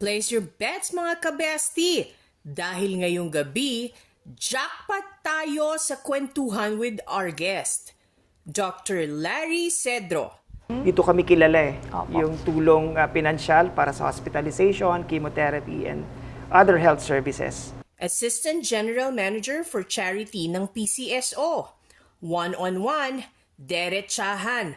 Place your bets mga kabesti dahil ngayong gabi, jackpot tayo sa kwentuhan with our guest, Dr. Larry Cedro. Dito kami kilala Opo. yung tulong pinansyal para sa hospitalization, chemotherapy, and other health services. Assistant General Manager for Charity ng PCSO. One-on-one, derechahan.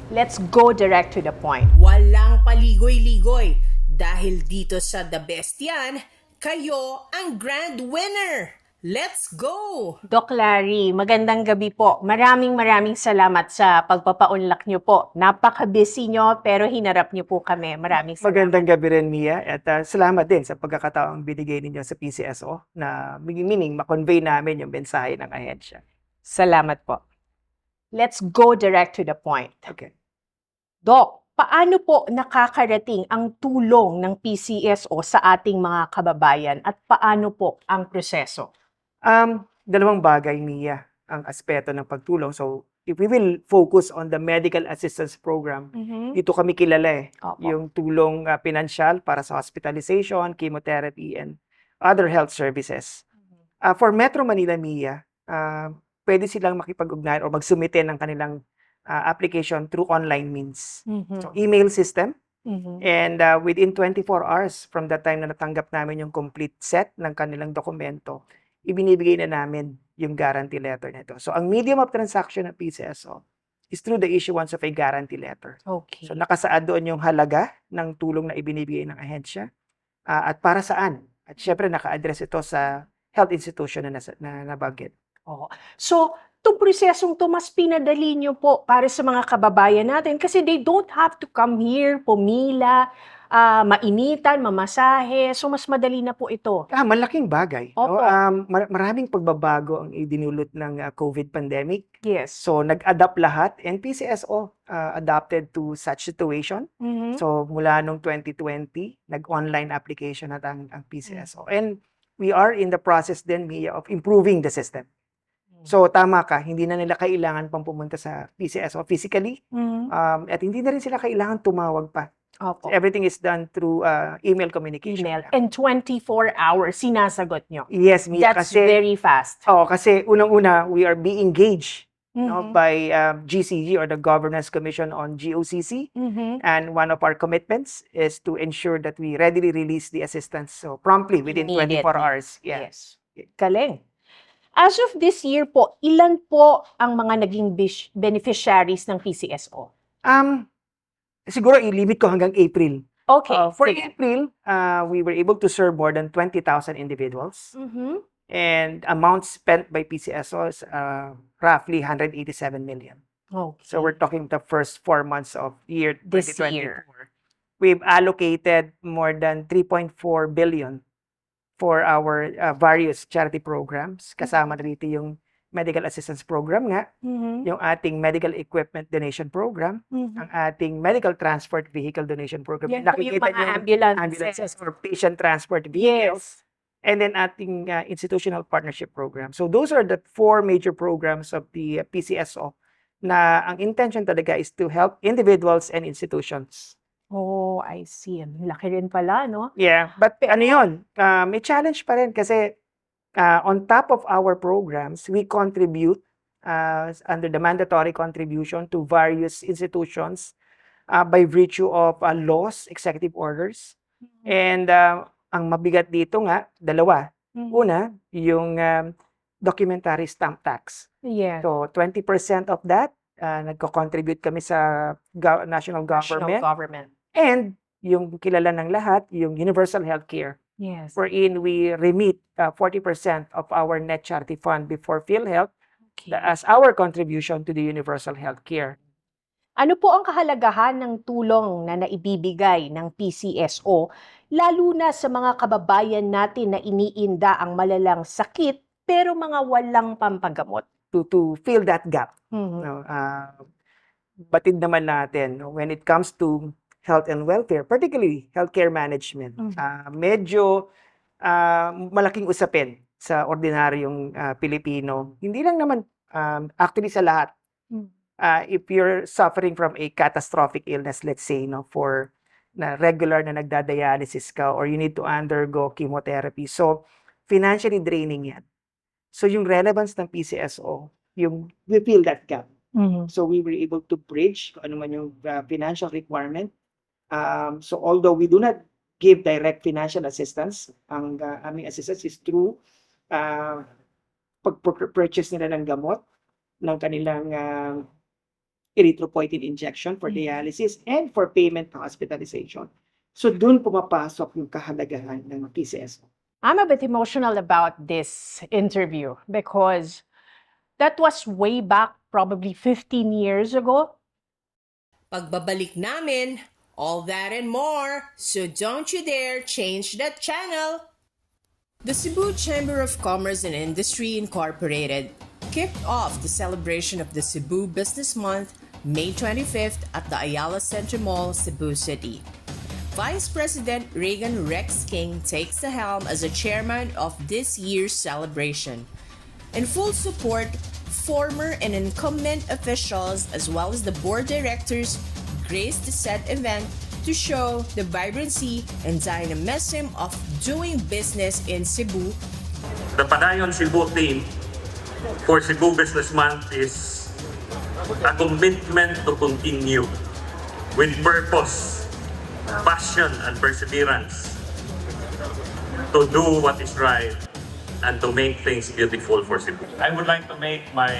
Let's go direct to the point. Walang paligoy-ligoy dahil dito sa The Best yan, kayo ang grand winner. Let's go! Doc Larry, magandang gabi po. Maraming salamat sa pagpapaunlak niyo po. Napaka-busy niyo pero hinarap niyo po kami. Maraming salamat. Magandang gabi rin, Mia, at salamat din sa pagkakataong binigay ninyo sa PCSO na meaning ma-convey namin yung mensahe ng ahensya. Salamat po. Let's go direct to the point. Okay. Doc, paano po nakakarating ang tulong ng PCSO sa ating mga kababayan at paano po ang proseso? Dalawang bagay, Mia, ang aspeto ng pagtulong. So, if we will focus on the medical assistance program, dito kami kilala Opo. yung tulong pinansyal para sa hospitalization, chemotherapy, and other health services. For Metro Manila, Mia, pwede silang makipag-ugnayan o magsumite ng kanilang application through online means. So, email system, and within 24 hours from the time na natanggap namin yung complete set ng kanilang dokumento, ibinibigay na namin yung guarantee letter nito. So, ang medium of transaction ng PCSO is through the issuance of a guarantee letter. Okay. So, nakasaad doon yung halaga ng tulong na ibinibigay ng ahensya at para saan. At syempre, naka-address ito sa health institution na nabanggit. Oo. So, itong prosesong to mas pinadali nyo po para sa mga kababayan natin kasi they don't have to come here, pumila, mainitan, mamasahe. So, mas madali na po ito. Malaking bagay. No? Opo. Maraming pagbabago ang idinulot ng COVID pandemic. Yes. So, nag-adapt lahat and PCSO adapted to such situation. So, mula nung 2020, nag-online application at ang PCSO. And we are in the process then, Mia, of improving the system. So, tama ka, hindi na nila kailangan pang pumunta sa PCSO physically at hindi na rin sila kailangan tumawag pa. Opo. Everything is done through email communication. Email. And 24 hours, sinasagot nyo. Yes, Mia, That's kasi very fast. kasi unang-una, we are being engaged by GCG or the Governance Commission on GOCC. And one of our commitments is to ensure that we readily release the assistance so promptly within 24 Immediately. hours. Yeah. Yes. Galing. As of this year po, ilan po ang mga naging beneficiaries ng PCSO? Siguro i-limit ko hanggang April. Okay. For sige. April, we were able to serve more than 20,000 individuals. And amounts spent by PCSO is roughly 187 million. Okay. So we're talking the first 4 months of year This 2024. year. We've allocated more than 3.4 billion for our various charity programs. Kasama na dito yung medical assistance program nga, yung ating medical equipment donation program, ang ating medical transport vehicle donation program. Yan po yung mga niyo ambulances. or patient transport vehicles. Yes. And then ating institutional partnership program. So those are the 4 major programs of the PCSO na ang intention talaga is to help individuals and institutions. Oh, I see. Ang laki rin pala, no? Yeah, but ano yun, may challenge pa rin kasi on top of our programs, we contribute under the mandatory contribution to various institutions by virtue of laws, executive orders. And ang mabigat dito nga, dalawa. Una, yung documentary stamp tax. Yes. So 20% of that, nagko-contribute kami sa national National government. government. And yung kilala ng lahat, yung universal healthcare, Yes. wherein we remit 40% of our net charity fund before PhilHealth Okay. as our contribution to the universal healthcare. Ano po ang kahalagahan ng tulong na naibibigay ng PCSO, lalo na sa mga kababayan natin na iniinda ang malalang sakit pero mga walang pampagamot? To fill that gap. No, batid naman natin when it comes to health and welfare, particularly healthcare management, medyo malaking usapin sa ordinaryong Pilipino. Hindi lang naman actually sa lahat. If you're suffering from a catastrophic illness, let's say, for na regular na nagda-dialysis ka or you need to undergo chemotherapy. So, financially draining yan. So, yung relevance ng PCSO, we fill that gap. So, we were able to bridge kung ano man yung financial requirement. So, although we do not give direct financial assistance, ang aming assistance is through pag-purchase nila ng gamot, ng kanilang erythropoietin injection for dialysis and for payment ng hospitalization. So, dun pumapasok yung kahalagahan ng PCSO. I'm a bit emotional about this interview because that was way back, probably 15 years ago. Pagbabalik namin, all that and more, so don't you dare change that channel! The Cebu Chamber of Commerce and Industry Incorporated kicked off the celebration of the Cebu Business Month May 25th at the Ayala Center Mall, Cebu City. Vice President Reagan Rex King takes the helm as a chairman of this year's celebration. In full support, former and incumbent officials as well as the board directors graced the said event to show the vibrancy and dynamism of doing business in Cebu. The Panayon Cebu team for Cebu Business Month is a commitment to continue with purpose, passion, and perseverance to do what is right and to make things beautiful for Cebu. I would like to make my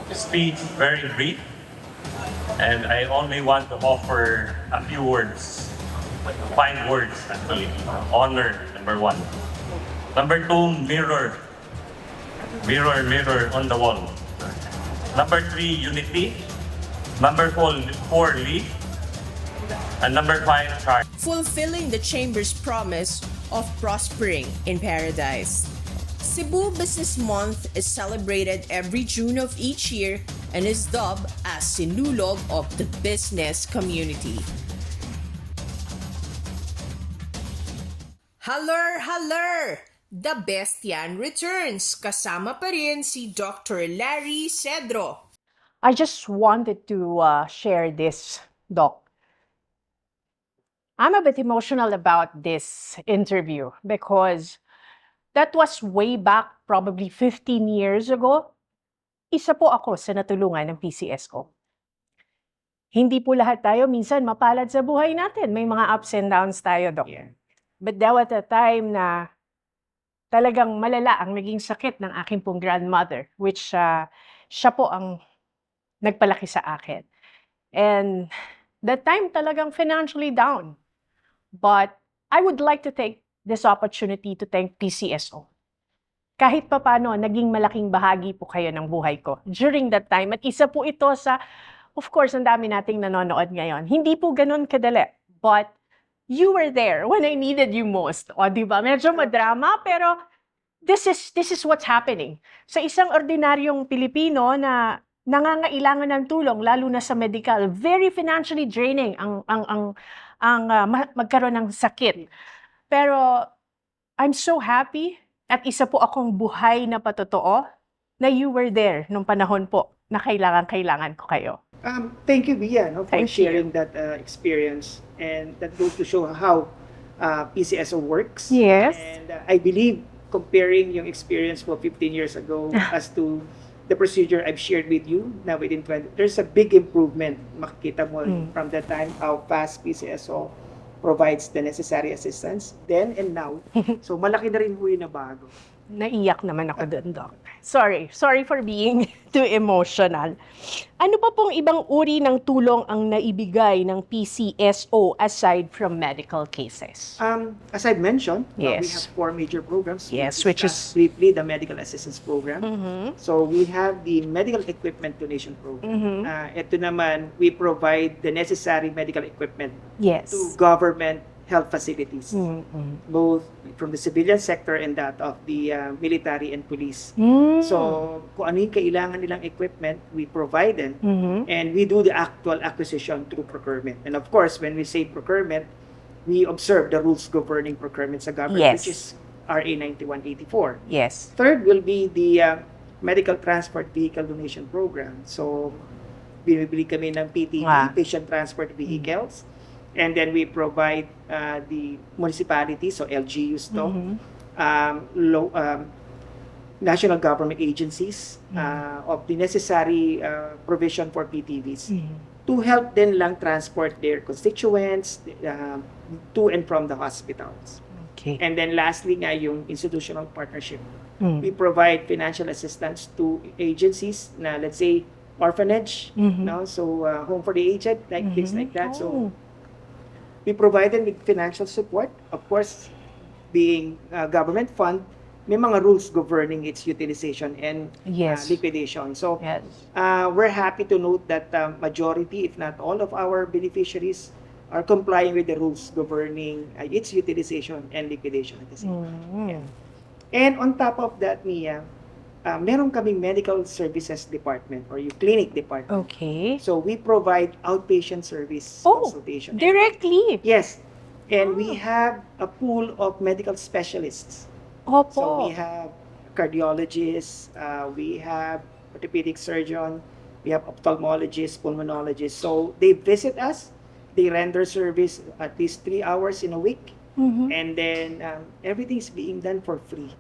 speech very brief, and I only want to offer a few words, 5 words actually. Honor, number 1. Number 2, mirror. Mirror, mirror on the wall. Number 3, unity. Number 4, lead. And number 5, charge. Fulfilling the Chamber's promise of prospering in paradise. Cebu Business Month is celebrated every June of each year and is dubbed as Sinulog of the business community. Haller! The Best Yan returns. Kasama pa rin si Dr. Larry Cedro. I just wanted to share this, Doc. I'm a bit emotional about this interview because that was way back, probably 15 years ago. Isa po ako sa natulungan ng PCSO. Hindi po lahat tayo minsan mapalad sa buhay natin. May mga ups and downs tayo, Doc. Yeah. But there was a time na talagang malala ang naging sakit ng aking pong grandmother, which siya po ang nagpalaki sa akin. And that time talagang financially down. But I would like to take this opportunity to thank PCSO. Kahit papano, naging malaking bahagi po kayo ng buhay ko during that time. At isa po ito sa, of course, ang dami nating nanonood ngayon. Hindi po ganun kadali. But you were there when I needed you most. O, di ba? Medyo madrama, pero this is what's happening. Sa isang ordinaryong Pilipino na nangangailangan ng tulong, lalo na sa medical, very financially draining ang magkaroon ng sakit. Pero I'm so happy at isa po akong buhay na patotoo na you were there nung panahon po na kailangan ko kayo. Thank you, Bia, for Thank sharing that experience, and that goes to show how PCSO works. Yes. And I believe comparing yung experience mo 15 years ago as to the procedure I've shared with you now within 20, there's a big improvement. Makikita mo from that time how fast PCSO provides the necessary assistance then and now. So malaki na rin po yung nabago. Naiyak naman ako doon, Doc. Sorry for being too emotional. Ano pa pong ibang uri ng tulong ang naibigay ng PCSO aside from medical cases? As I've mentioned, we Yes. have 4 major programs. Yes, We'll which discuss is- briefly the medical assistance program. Mhm. So we have the medical equipment donation program. Mhm. Ito naman, we provide the necessary medical equipment Yes. to government health facilities, Mhm. both from the civilian sector and that of the military and police. Mm. So kung ano yung kailangan nilang equipment, we provide them, Mhm. and we do the actual acquisition through procurement. And of course, when we say procurement, we observe the rules governing procurement sa government, Yes. which is RA 9184. Yes. Third will be the medical transport vehicle donation program. So, binibili kami ng PTV, Ah. patient transport vehicles. And then we provide the municipalities, so LGUs to, national government agencies of the necessary provision for PTVs to help them lang transport their constituents to and from the hospitals. Okay. And then lastly nga yung institutional partnership. We provide financial assistance to agencies na, let's say, orphanage, no? So home for the aged, like things like that. So we provide them with financial support. Of course, being government fund, may mga rules governing its utilization and Yes. liquidation. So Yes. we're happy to note that majority, if not all of our beneficiaries are complying with the rules governing its utilization and liquidation at the same time. And on top of that, Mia, meron kaming medical services department or yung clinic department. Okay. So we provide outpatient service Oh, consultation. directly. Yes. And we have a pool of medical specialists. Opo. So we have cardiologists, we have orthopedic surgeon, we have ophthalmologists, pulmonologists. So they visit us, they render service at least 3 hours in a week, and then everything's being done for free.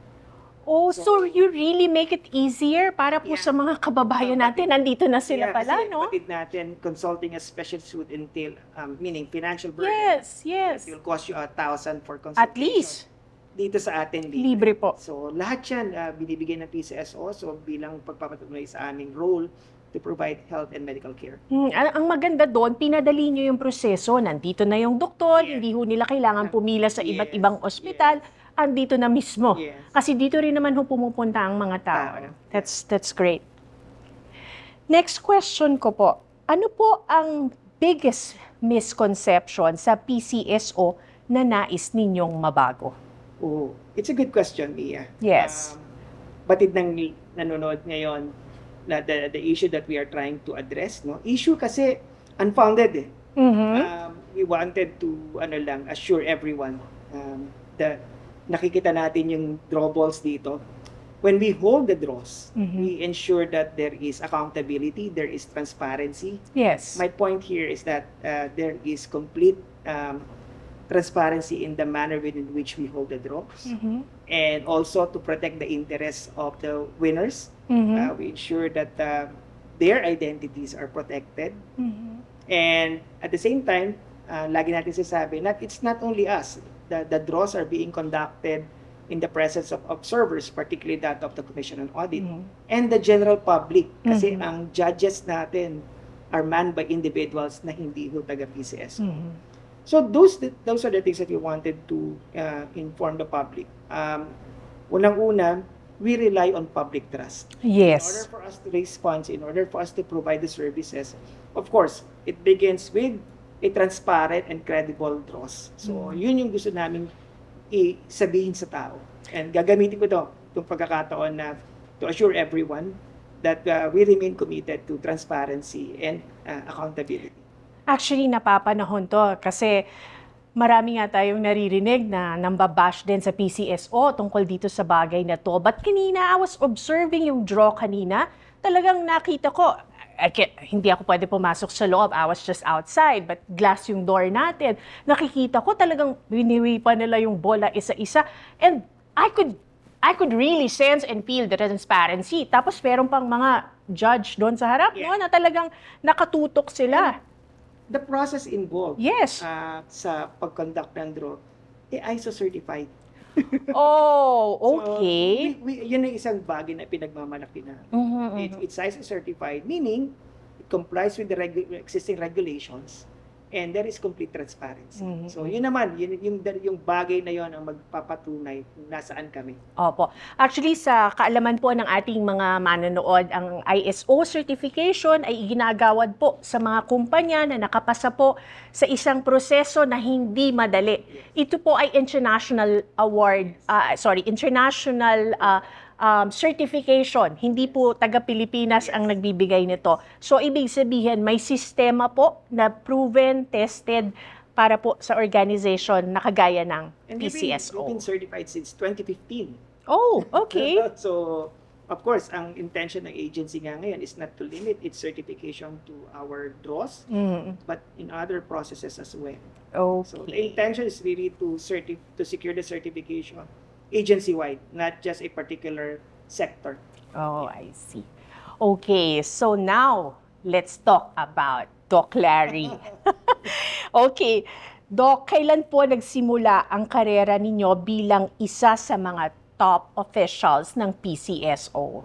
Oh, so you really make it easier para po Yeah. sa mga kababayan natin. Nandito na sila pala, kasi no? kapatid natin, consulting a specialist would entail, meaning financial burden. Yes, yes. It will cost you 1,000 for consultation. At least, Dito sa atin, libre po. So, lahat yan binibigay ng PCSO. So, bilang pagpapatuloy sa aming role to provide health and medical care. Ang maganda doon, pinadali nyo yung proseso. Nandito na yung doktor, hindi ho nila kailangan pumila sa iba't Yes, ibang ospital. Andito na mismo. Yes. Kasi dito rin naman ho pumupunta ang mga tao. That's great. Next question ko po. Ano po ang biggest misconception sa PCSO na nais ninyong mabago? Oh, it's a good question, Mia. Yes. Batid ng nanonood ngayon na the issue that we are trying to address, no? Issue kasi unfounded eh. We wanted to assure everyone that nakikita natin yung draw balls dito. When we hold the draws, we ensure that there is accountability, there is transparency. Yes. My point here is that there is complete transparency in the manner within which we hold the draws, and also to protect the interests of the winners. We ensure that their identities are protected, and at the same time, lagi natin sinasabi na it's not only us. The draws are being conducted in the presence of observers, particularly that of the Commission on Audit, and the general public. Kasi ang judges natin are manned by individuals na hindi ho taga PCS. So those are the things that we wanted to inform the public. Unang-una, we rely on public trust. In order Yes. for us to raise funds, in order for us to provide the services, of course, it begins with a transparent and credible draws. So yun yung gusto namin sabihin sa tao. And gagamitin ko itong pagkakataon na to assure everyone that we remain committed to transparency and accountability. Actually, napapanahon to kasi marami nga tayong naririnig na nambabash din sa PCSO tungkol dito sa bagay na to. But kanina, I was observing yung draw kanina. Talagang nakita ko, hindi ako pwede pumasok sa loob. I was just outside, but glass yung door natin. Nakikita ko talagang biniwipa nila yung bola isa-isa. And I could really sense and feel the transparency. Tapos meron pang mga judge doon sa harap, no, na talagang nakatutok sila. The process involved Yes. sa pag-conduct ng draw, ISO certified. Oh, So, okay. yun ang isang bagay na pinagmamalaki na. It's ISO certified, meaning it complies with the existing regulations and there is complete transparency. So yun naman, yung bagay na yun ang magpapatunay kung nasaan kami. Opo. Actually, sa kaalaman po ng ating mga manonood, ang ISO certification ay ginagawad po sa mga kumpanya na nakapasa po sa isang proseso na hindi madali. Ito po ay international certification. Hindi po taga-Pilipinas ang nagbibigay nito. So, ibig sabihin, may sistema po na proven, tested para po sa organization na kagaya ng And we've PCSO. been certified since 2015. Oh, okay. So, of course, ang intention ng agency nga ngayon is not to limit its certification to our draws, but in other processes as well. So the Okay. intention is really to secure the certification agency-wide, not just a particular sector. Oh, I see. Okay, so now let's talk about Doc Larry. Okay, Doc, kailan po nagsimula ang karera ninyo bilang isa sa mga top officials ng PCSO?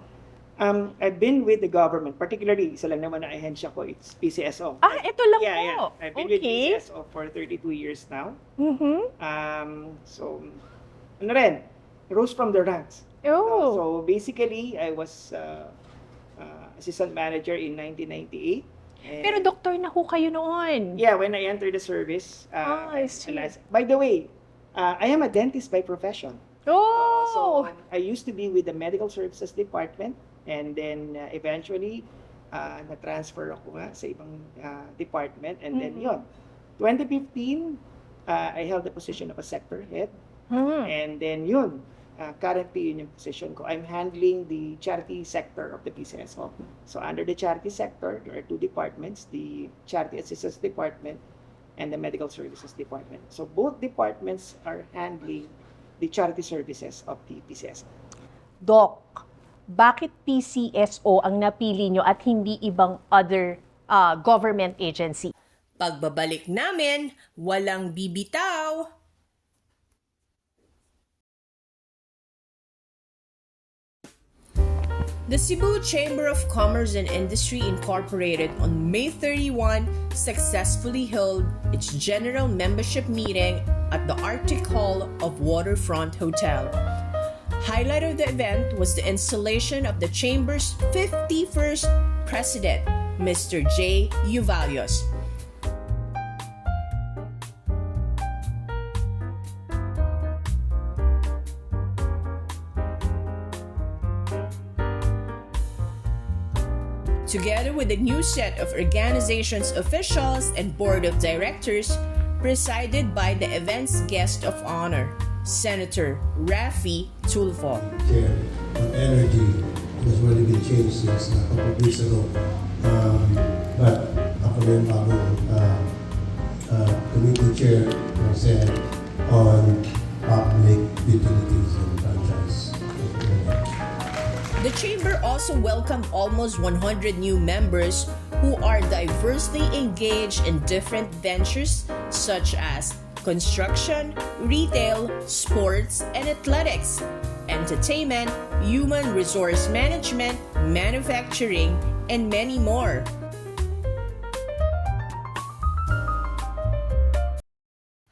I've been with the government, particularly isa lang naman na ahensya ko, it's PCSO. Ito lang Yeah, po. yeah. I've been with Okay. PCSO for 32 years now. Mhm. So, ano rin, rose from the ranks. Oh. So basically, I was assistant manager in 1998. And Pero doktor na ho kayo noon. yeah, when I entered the service, I see. by the way, I am a dentist by profession. Oh. So I used to be with the medical services department, and then eventually na-transfer ako nga sa ibang department, and then yon 2015 I held the position of a sector head, and then yun currently yun yung position ko. I'm handling the charity sector of the PCSO. So under the charity sector, there are two departments, the charity assistance department and the medical services department. So both departments are handling the charity services of the PCSO. Doc, bakit PCSO ang napili nyo at hindi ibang other government agency? Pagbabalik namin, walang bibitaw. The Cebu Chamber of Commerce and Industry Incorporated on May 31 successfully held its general membership meeting at the Arctic Hall of Waterfront Hotel. Highlight of the event was the installation of the Chamber's 51st president, Mr. J. Uvalios. Together with a new set of organization's officials and board of directors, presided by the event's guest of honor, Senator Raffy Tulfo. Chair on energy has already been changed since a couple of weeks ago. But ako na yung bagong committee chair ng Senate on public utilities and franchise. The chamber also welcomed almost 100 new members who are diversely engaged in different ventures such as construction, retail, sports and athletics, entertainment, human resource management, manufacturing, and many more.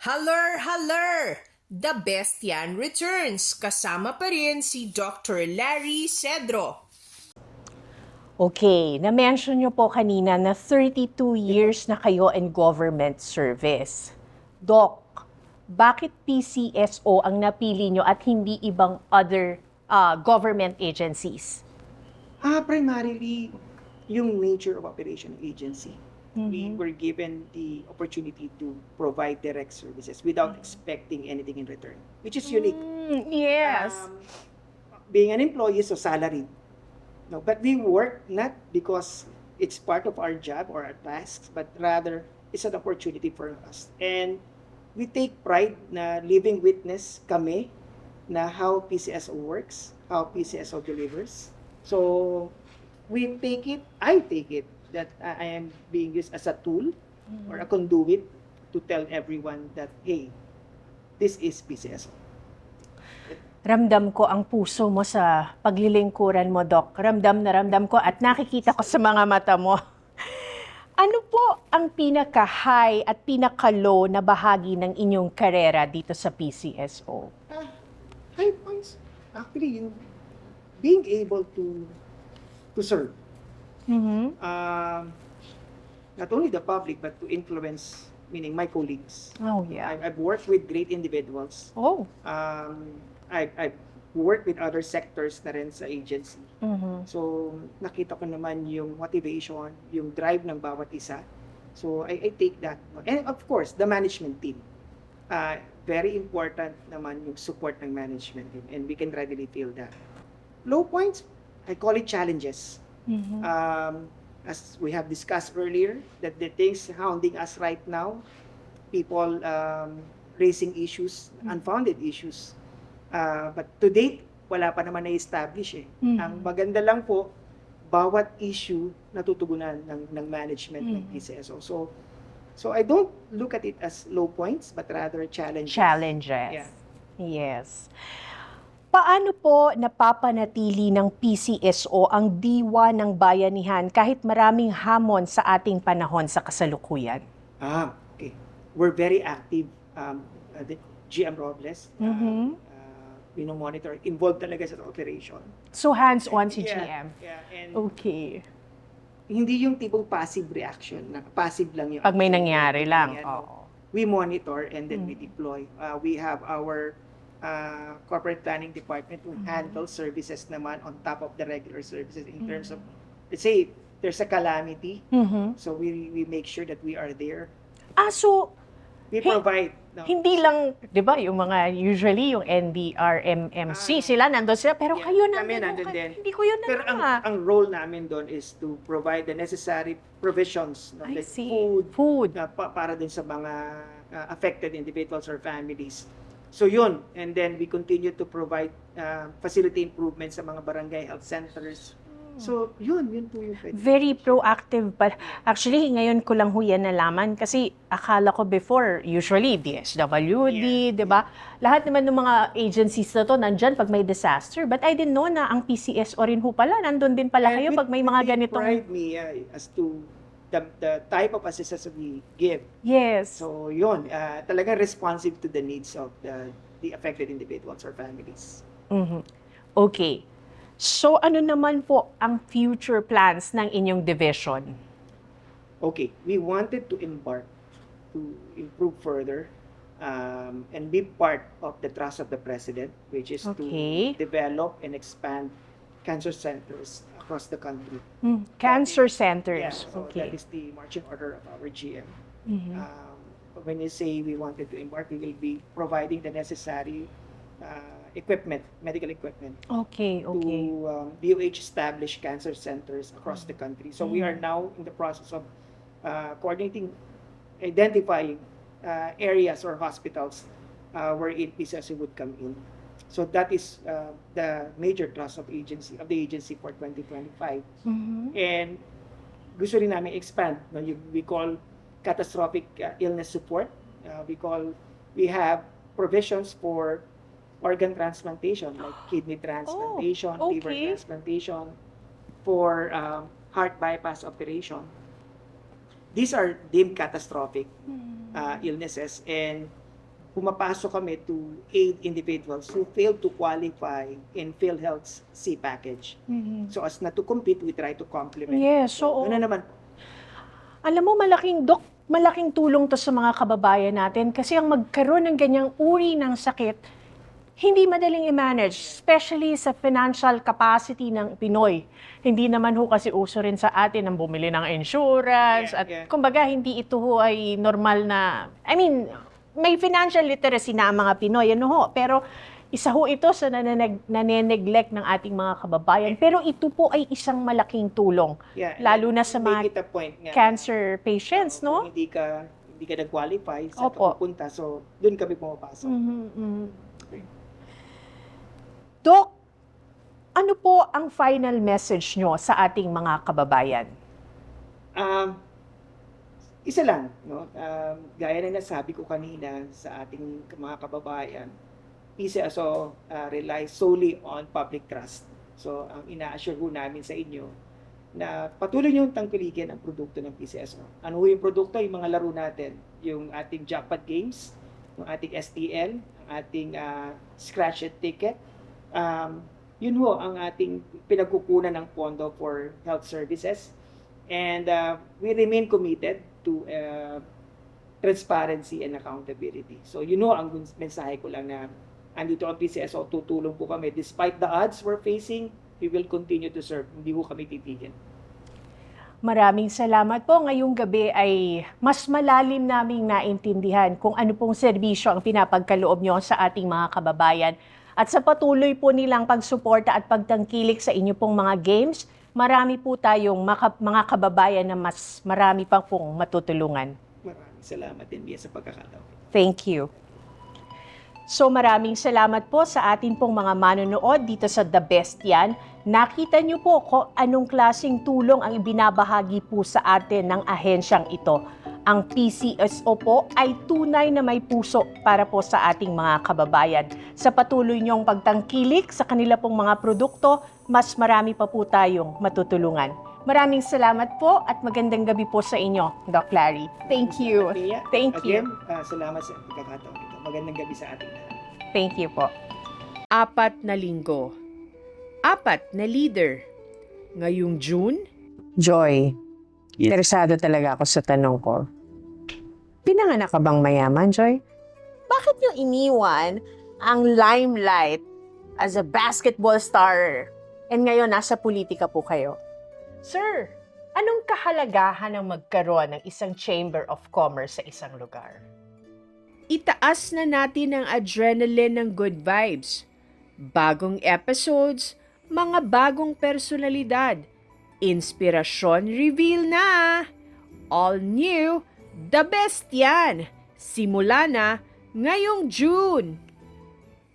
Haller, haller! The Best Yan returns. Kasama pa rin si Dr. Larry Cedro. Okay, na-mention nyo po kanina na 32 years na kayo in government service. Doc, bakit PCSO ang napili nyo at hindi ibang other government agencies? Primarily, yung nature of operation ng agency. We were given the opportunity to provide direct services without expecting anything in return, which is unique. Yes. Being an employee, so salaried. No, but we work not because it's part of our job or our tasks, but rather it's an opportunity for us. And we take pride na living witness kami na how PCSO works, how PCSO delivers. So we take it, I take it, that I am being used as a tool or a conduit to tell everyone that, hey, this is PCSO. Ramdam ko ang puso mo sa paglilingkuran mo, Doc. Ramdam na ramdam ko at nakikita ko sa mga mata mo. Ano po ang pinaka-high at pinaka-low na bahagi ng inyong karera dito sa PCSO? High points, actually, yung being able to serve. Not only the public, but to influence, meaning my colleagues. Oh, yeah. I've worked with great individuals. Oh. I've worked with other sectors na rin sa agency. So, nakita ko naman yung motivation, yung drive ng bawat isa. So, I take that. And of course, the management team. Very important naman yung support ng management team. And we can readily feel that. Low points, I call it challenges. As we have discussed earlier, that the things hounding us right now, people raising issues, unfounded issues. But to date, wala pa naman na-establish eh. Ang maganda lang po, bawat issue natutugunan ng management ng PCSO. So I don't look at it as low points, but rather challenges. Challenges. Yeah. Yes. Paano po napapanatili ng PCSO ang diwa ng bayanihan kahit maraming hamon sa ating panahon sa kasalukuyan? Okay. We're very active. The GM Robles, monitor, involved talaga sa operation. So hands-on si Yeah, GM. Yeah, and Okay. hindi yung tipong passive reaction, na passive lang yung Pag may action. nangyari lang. Yan. Oo. We monitor and then we deploy. We have our corporate planning department who handle services naman on top of the regular services in terms of, let's say, there's a calamity, so we make sure that we are there. So We provide. No? hindi lang, 'di ba, yung mga usually yung NDR, MMC, sila nandun sila, pero Yeah, kayo kami nandun. nandun din. Hindi ko yun Pero ang role namin doon is to provide the necessary provisions, no? I Like see. food, para din sa mga affected individuals or families. So yun, and then we continue to provide facility improvements sa mga barangay health centers. So yun po yung pwede. Very proactive pa. Actually, ngayon ko lang ho yan nalaman kasi akala ko before, usually DSWD, di ba? Lahat naman ng mga agencies na to nandyan pag may disaster. But I didn't know na ang PCSO rin ho pala. Nandun din pala kayo pag may mga ganitong... Pride me as to the type of assistance we give. Yes. So yun, talagang responsive to the needs of the affected individuals or families. Okay. So ano naman po ang future plans ng inyong division? Okay, we wanted to embark to improve further and be part of the trust of the president, which is Okay. to develop and expand cancer centers across the country. Cancer Yeah, centers. so Okay. that is the marching order of our GM. When you say we wanted to embark, we will be providing the necessary equipment, medical equipment, Okay, okay. to DOH established cancer centers across the country. So we are now in the process of coordinating, identifying areas or hospitals where PCSO would come in. So that is the major thrust of the agency for 2025. And gusto rin namin expand. No? We call catastrophic illness support. We have provisions for organ transplantation, like kidney transplantation, liver okay. transplantation, for heart bypass operation. These are deemed catastrophic illnesses, and pumapasok kami to aid individuals who fail to qualify in PhilHealth's C package. So as not to compete, we try to complement. Yes, so Ano naman? alam mo, malaking tulong to sa mga kababayan natin kasi ang magkaroon ng ganyang uri ng sakit, hindi madaling i-manage, especially sa financial capacity ng Pinoy. Hindi naman ho kasi uso rin sa atin ang bumili ng insurance at kumbaga hindi ito ho ay normal na, may financial literacy na ang mga Pinoy, pero isa ho ito sa nane-neglect ng ating mga kababayan. Pero ito po ay isang malaking tulong, lalo na sa Make mga it a point nga, cancer patients, no? kung hindi ka nag-qualify sa Opo. pupunta, so doon kami pumapasok. Dok, ano po ang final message nyo sa ating mga kababayan? Isa lang, no? Gaya na nasabi ko kanina sa ating mga kababayan, PCSO relies solely on public trust. So, ang ina-assure ko namin sa inyo na patuloy niyong tangkilikin ang produkto ng PCSO. Ano yung produkto? Yung mga laro natin. Yung ating jackpot games, yung ating STL, ang ating scratch and ticket. Yun ho ang ating pinagkukunan ng pondo for health services. And we remain committed to transparency and accountability. So yun ho ang mensahe ko lang na andito ang PCSO, tutulong po kami. Despite the odds we're facing, we will continue to serve. Hindi ho kami titigil. Maraming salamat po. Ngayong gabi ay mas malalim naming naintindihan kung ano pong serbisyo ang pinapagkaloob nyo sa ating mga kababayan. At sa patuloy po nilang pagsuporta at pagtangkilik sa inyo pong mga games, marami po tayong mga kababayan na mas marami pa pong matutulungan. Maraming salamat din, Mia, sa pagkakataon. Thank you. So maraming salamat po sa atin pong mga manonood dito sa The Best Yan. Nakita niyo po kung anong klaseng tulong ang ibinabahagi po sa atin ng ahensyang ito. Ang PCSO po ay tunay na may puso para po sa ating mga kababayan. Sa patuloy niyong pagtangkilik sa kanila pong mga produkto, mas marami pa po tayong matutulungan. Maraming salamat po at magandang gabi po sa inyo, Doc Larry. Thank you. Mia, Thank you. again, salamat sa pagkakataon ito. Magandang gabi sa ating lahat. Thank you po. 4 na linggo. 4 na leader. Ngayong June, Joy, Yes. interesado talaga ako sa tanong ko. Pinanganak ka bang mayaman, Joy? Bakit niyo iniwan ang limelight as a basketball star and ngayon nasa politika po kayo? Sir, anong kahalagahan ng magkaroon ng isang Chamber of Commerce sa isang lugar? itaas na natin ang adrenaline ng good vibes. Bagong episodes, mga bagong personalidad. Inspirasyon reveal na! All new, the best yan! Simula na ngayong June!